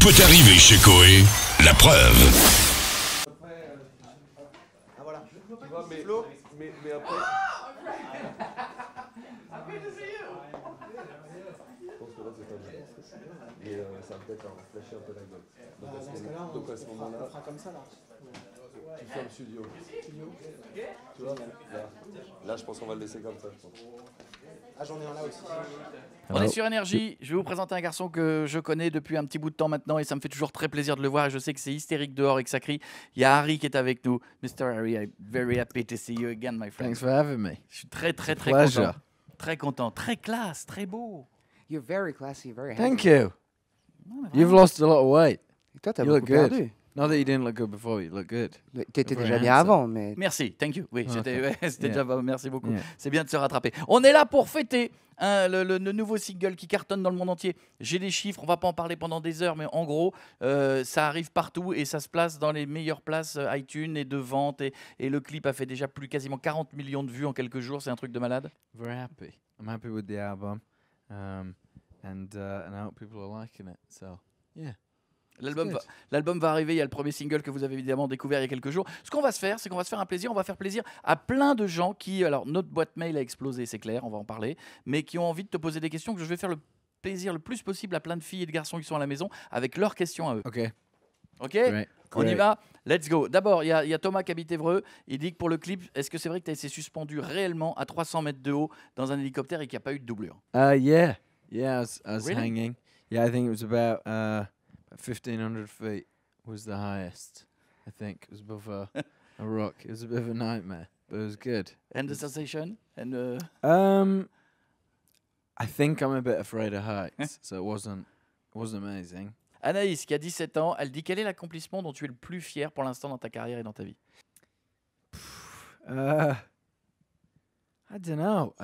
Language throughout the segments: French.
peut arriver chez Koé. La preuve. Ah voilà, tu vois, mais après... Je pense que là c'est pas bien. Mais ça va peut-être flasher un peu la gueule. Donc à ce moment-là, on fera comme ça là. Tu fais un studio. Tu vois, là je pense qu'on va le laisser comme ça. Ah j'en ai un là aussi. On est sur Énergie. Je vais vous présenter un garçon que je connais depuis un petit bout de temps maintenant et ça me fait toujours très plaisir de le voir. Et je sais que c'est hystérique dehors et que ça crie. Il y a Harry qui est avec nous. Mr. Harry, I'm very happy to see you again, my friend. Thanks for having me. Je suis très Pleasure. content. Très content. Très classe, très beau. You're very classy, very Thank handsome. you. You've lost a lot of weight. Et toi, t'as You beaucoup look good. perdu. Not that you didn't look good before, you look good. T'étais Very déjà bien handsome. avant, mais... Merci, thank you. Oui, Okay. c'était Yeah. déjà pas. Merci beaucoup. Yeah. C'est bien de se rattraper. On est là pour fêter le nouveau single qui cartonne dans le monde entier. J'ai des chiffres, on va pas en parler pendant des heures, mais en gros, ça arrive partout et ça se place dans les meilleures places iTunes et de vente. Et le clip a fait déjà quasiment 40 millions de vues en quelques jours. C'est un truc de malade. Very happy. I'm happy with the album. And I hope people are liking it. So, yeah. L'album va arriver, il y a le premier single que vous avez évidemment découvert il y a quelques jours. Ce qu'on va se faire, c'est qu'on va se faire un plaisir, on va faire plaisir à plein de gens qui, alors notre boîte mail a explosé, c'est clair, on va en parler, mais qui ont envie de te poser des questions, que je vais faire le plaisir le plus possible à plein de filles et de garçons qui sont à la maison avec leurs questions à eux. Okay. Ok, Great. on y Great. va, let's go. D'abord, il y a Thomas qui habite Évreux, il dit que pour le clip, est-ce que c'est vrai que tu as été suspendu réellement à 300 mètres de haut dans un hélicoptère et qu'il n'y a pas eu de doublure? Yeah. Yeah, I was Really? hanging. Yeah, I think it was about 1,500 feet was the highest. I think it was above a rock. It was a bit of a nightmare, but it was good. And the sensation? And, I think I'm a bit afraid of heights, so it wasn't amazing. Anaïs, qui a 17 ans, elle dit quel est l'accomplissement dont tu es le plus fier pour l'instant dans ta carrière et dans ta vie? I don't know.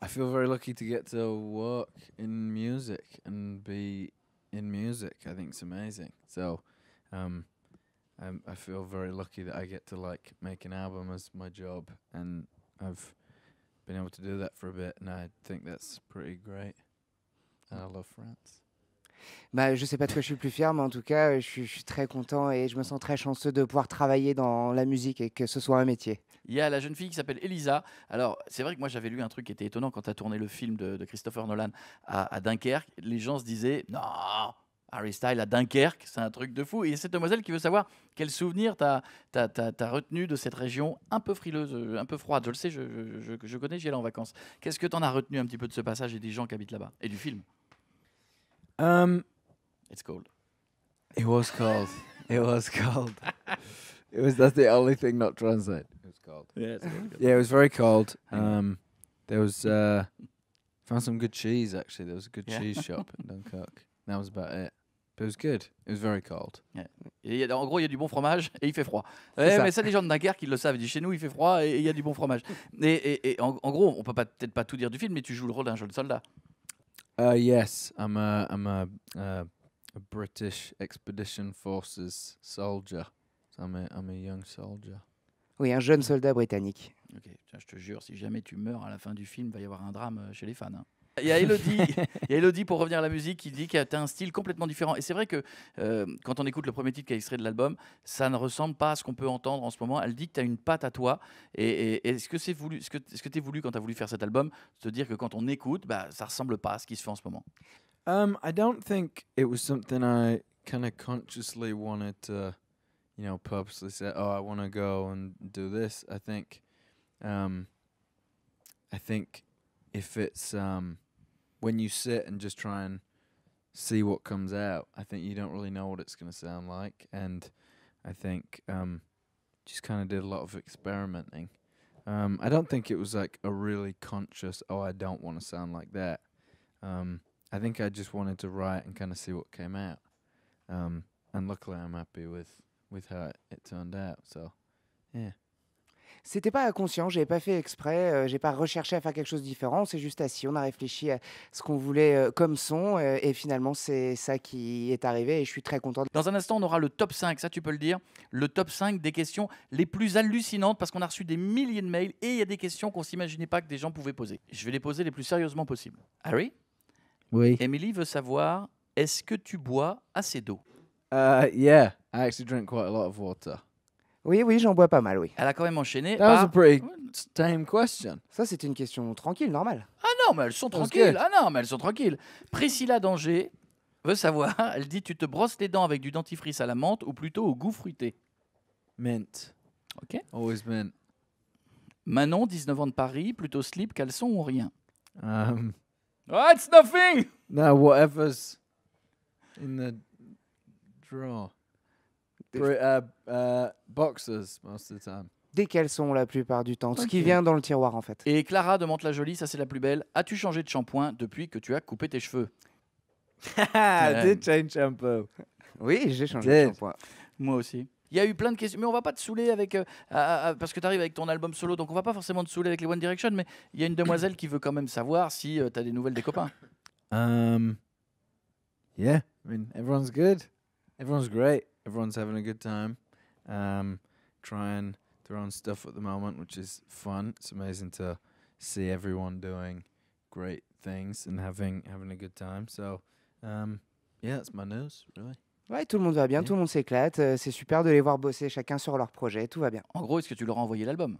I feel very lucky to get to work in music and be in music. I think it's amazing. So, I feel very lucky that I get to make an album as my job, and I've been able to do that for a bit, and I think that's pretty great. And I love France. Bah, je sais pas de quoi je suis le plus fier, mais en tout cas, je suis très content et je me sens très chanceux de pouvoir travailler dans la musique et que ce soit un métier. Il y a la jeune fille qui s'appelle Elisa. Alors, c'est vrai que moi, j'avais lu un truc qui était étonnant quand tu as tourné le film de Christopher Nolan à Dunkerque. Les gens se disaient, non, Harry Styles à Dunkerque, c'est un truc de fou. Et il y a cette demoiselle qui veut savoir quel souvenir tu as retenu de cette région un peu frileuse, un peu froide. Je le sais, je connais, j'y allais en vacances. Qu'est-ce que tu en as retenu un petit peu de ce passage et des gens qui habitent là-bas et du film? It's cold. It was cold. It was cold. That's the only thing not translated. It was cold. Yeah, Yeah, it was very cold. There was found some good cheese actually. There was a good Yeah. cheese shop in Dunkirk. That was about it. But it was good. It was very cold. Et en gros, il y a du bon fromage et il fait froid. C'est ça. Mais ça, les gens de Dunkerque, ils le savent. Ils disent chez nous, il fait froid et il y a du bon fromage. Et en gros, on peut peut-être pas tout dire du film, mais tu joues le rôle d'un jeune soldat. Yes, I'm a British Expedition Forces soldier. So I'm a young soldier. Oui, un jeune soldat britannique. Ok, tiens, je te jure, si jamais tu meurs à la fin du film, il va y avoir un drame chez les fans. Hein. Il y a Elodie, pour revenir à la musique, qui dit que tu as un style complètement différent. Et c'est vrai que quand on écoute le premier titre qui est extrait de l'album, ça ne ressemble pas à ce qu'on peut entendre en ce moment. Elle dit que tu as une patte à toi. Et est-ce que c'est voulu, est-ce que tu es voulu quand tu as voulu faire cet album, te dire que quand on écoute, bah, ça ressemble pas à ce qui se fait en ce moment? I don't think it was something I kind of consciously wanted to, purposely say, oh, I want to go and do this. I think if it's when you sit and just try and see what comes out, I think you don't really know what it's going to sound like, and I think just kind of did a lot of experimenting. I don't think it was like a really conscious, oh, I don't want to sound like that. I think I just wanted to write and kind of see what came out. And luckily I'm happy with how it turned out. So, yeah. C'était pas conscient, j'ai pas fait exprès, j'ai pas recherché à faire quelque chose de différent. C'est juste assis, on a réfléchi à ce qu'on voulait comme son et finalement c'est ça qui est arrivé et je suis très content. Dans un instant, on aura le top 5, ça tu peux le dire, le top 5 des questions les plus hallucinantes parce qu'on a reçu des milliers de mails et il y a des questions qu'on s'imaginait pas que des gens pouvaient poser. Je vais les poser les plus sérieusement possible. Harry, Oui. Emily veut savoir, est-ce que tu bois assez d'eau? Yeah, I actually drink quite a lot of water. Oui, j'en bois pas mal, oui. Elle a quand même enchaîné That was a par... pretty tame question. Ça, c'était une question tranquille, normale. Ah non, mais elles sont That was tranquilles. good. Ah non, mais elles sont tranquilles. Priscilla d'Angers veut savoir, elle dit, tu te brosses les dents avec du dentifrice à la menthe ou plutôt au goût fruité? Mint. Ok. Always mint. Manon, 19 ans de Paris, plutôt slip, caleçon ou rien? Oh, it's nothing. no, whatever's in the drawer. Boxers most of the time. Des caleçons la plupart du temps. Ce Ok. qui vient dans le tiroir, en fait. Et Clara de Mantes-la-Jolie, ça c'est la plus belle. As-tu changé de shampoing depuis que tu as coupé tes cheveux? I did change shampoo. Oui, j'ai changé de Did. shampoing. Moi aussi. Il y a eu plein de questions, mais on va pas te saouler avec parce que tu arrives avec ton album solo, donc on va pas forcément te saouler avec les One Direction, mais il y a une demoiselle qui veut quand même savoir si tu as des nouvelles des copains. Yeah, I mean, everyone's good. Everyone's great. Everyone's having a good time. Trying their own stuff at the moment, which is fun. It's amazing to see everyone doing great things and having a good time. So, yeah, that's my news, really. Ouais, tout le monde va bien, Yeah. tout le monde s'éclate. C'est super de les voir bosser chacun sur leur projet. Tout va bien. En gros, est-ce que tu leur as envoyé l'album?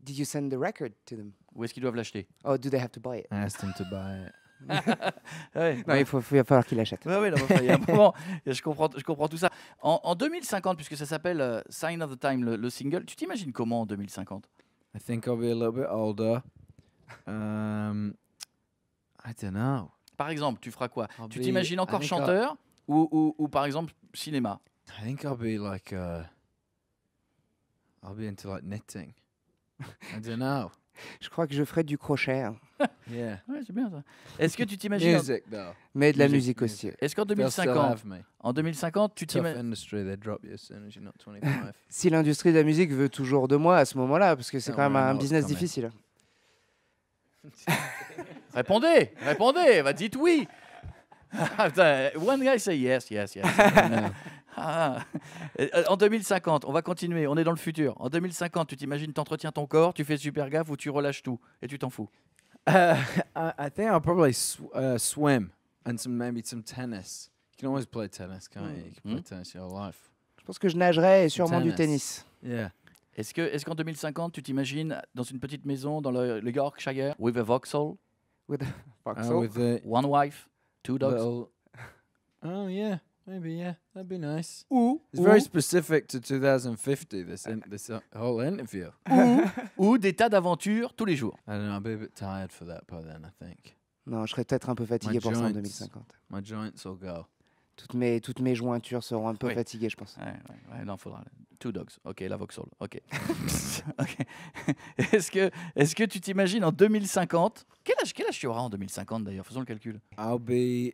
Did you send the record to them? Ou est-ce qu'ils doivent l'acheter? Oh, do they have to buy it? I asked him to buy it. Ouais, Non, il va falloir qu'il l'achète. Ouais, non, mais enfin, il y a un moment, je comprends tout ça. En 2050, puisque ça s'appelle Sign of the Time, le single, tu t'imagines comment en 2050? I think I'll be a little bit older. I don't know. Par exemple, tu feras quoi? I'll Tu be- t'imagines I encore think chanteur ou par exemple cinéma? I think I'll be like I'll be into like knitting. I don't know. Je crois que je ferai du crochet, hein. Yeah. Ouais, c'est bien ça. Est-ce que tu t'imagines Music though. Mais de la Musique, musique aussi. Est-ce qu'en They'll still 2050, have me. en 2050, tu Tough t'imagines industry, they drop you as soon as you're not 25. Si l'industrie de la musique veut toujours de moi à ce moment-là, parce que c'est Non, quand même ouais, un non, business quand même. difficile. Répondez, dites oui. One guy say yes. Ah. En 2050, on va continuer, on est dans le futur. En 2050, tu t'imagines, t'entretiens ton corps, tu fais super gaffe ou tu relâches tout et tu t'en fous? I think I'll probably swim and maybe some tennis. You can always play tennis, can't you? You can play tennis your whole life. Je pense que je nagerai et sûrement du Tennis. tennis. Yeah. Est-ce qu'en 2050, tu t'imagines dans une petite maison dans le Yorkshire, with a Vauxhall, With With the one wife, two dogs? little. Oh yeah, maybe yeah, that'd be nice. Ou, It's very specific to 2050. This whole interview. ou des tas d'aventures tous les jours. I don't know. I'll be a bit tired for that by then. I think Non, je serai peut-être un peu fatigué My pour ça en joints. 2050. my joints will go. Toutes mes jointures seront un peu Oui. fatiguées, je pense. Ouais, non, faudra. Two dogs. Ok, la Vauxhall. Ok. Ok. Est-ce que tu t'imagines en 2050? Quel âge tu auras en 2050 d'ailleurs? Faisons le calcul. I'll be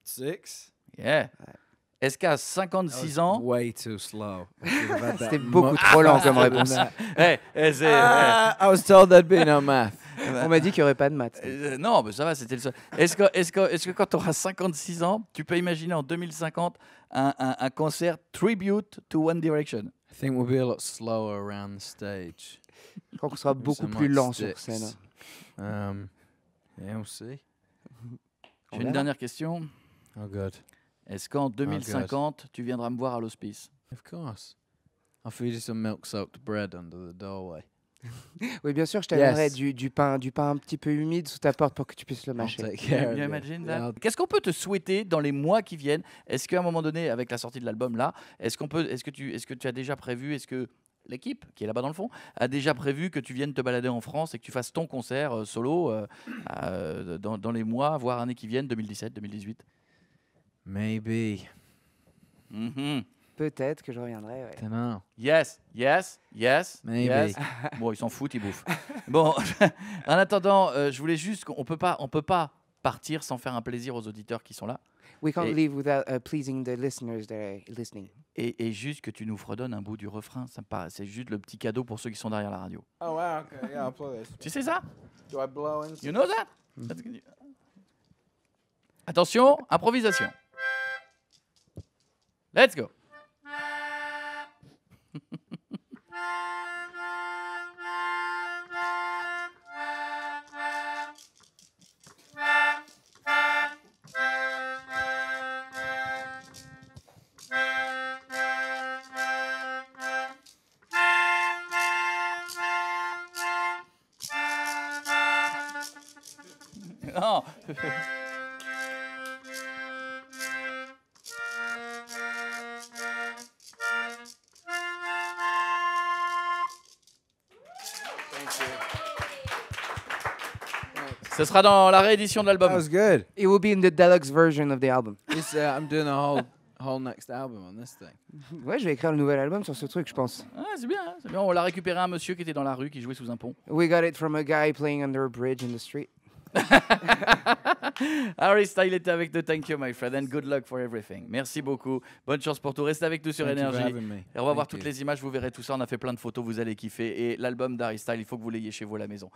56. Yeah. Est-ce qu'à 56 ans, Way too slow. I should have had that C'était beaucoup much trop lent comme faster than réponse. that. I I was told there'd be no math. On m'a dit qu'il n'y aurait pas de maths. non, mais ça va, c'était le seul. Est-ce que quand tu auras 56 ans, tu peux imaginer en 2050 un concert tribute to One Direction? I think we'll be a lot slower around the stage. Je crois qu'on sera beaucoup Some plus like lent sur sticks. scène. Yeah, we'll see. J'ai une dernière question. Oh, good. Est-ce qu'en 2050, tu viendras me voir à l'hospice? Of course. I'll feed you some milk-soaked bread under the doorway. Oui, bien sûr, je t'amènerai Yes. du pain un petit peu humide sous ta porte pour que tu puisses le I'll mâcher. take care of You you. imagine Yeah, that? I'll- Qu'est-ce qu'on peut te souhaiter dans les mois qui viennent? Est-ce qu'à un moment donné, avec la sortie de l'album là, est-ce que tu as déjà prévu, est-ce que l'équipe qui est là-bas dans le fond a déjà prévu que tu viennes te balader en France et que tu fasses ton concert solo dans les mois, voire années qui viennent, 2017, 2018? Maybe. Mhm. Peut-être que je reviendrai. Ouais. Don't know. Yes. Maybe. yes. Bon, ils s'en foutent, ils bouffent. Bon, en attendant, je voulais juste qu'on peut pas partir sans faire un plaisir aux auditeurs qui sont là. We can't Et- leave without pleasing the listeners that are listening. Et juste que tu nous fredonnes un bout du refrain, ça me paraît, c'est juste le petit cadeau pour ceux qui sont derrière la radio. Oh, wow. Okay. Yeah, I'll play this. Tu sais ça? Do I blow in? You know that? Attention, improvisation. Let's go. Non. Ce sera dans la réédition de That l'album. was good. It will be in the deluxe version of the album. This, I'm doing a whole next album on this thing. Ouais, je vais écrire le nouvel album sur ce truc, je pense. Ah, c'est bien, hein, c'est bien. On l'a récupéré un monsieur qui était dans la rue, qui jouait sous un pont. We got it from a guy playing under a bridge in the street. Harry Styles était avec nous. Thank you, my friend, and good luck for everything. Merci beaucoup. Bonne chance pour tout. Restez avec nous sur Thank you for Énergie. having me. Et on va voir Thank toutes you. les images, vous verrez tout ça. On a fait plein de photos, vous allez kiffer. Et l'album d'Harry Styles, il faut que vous l'ayez chez vous à la maison.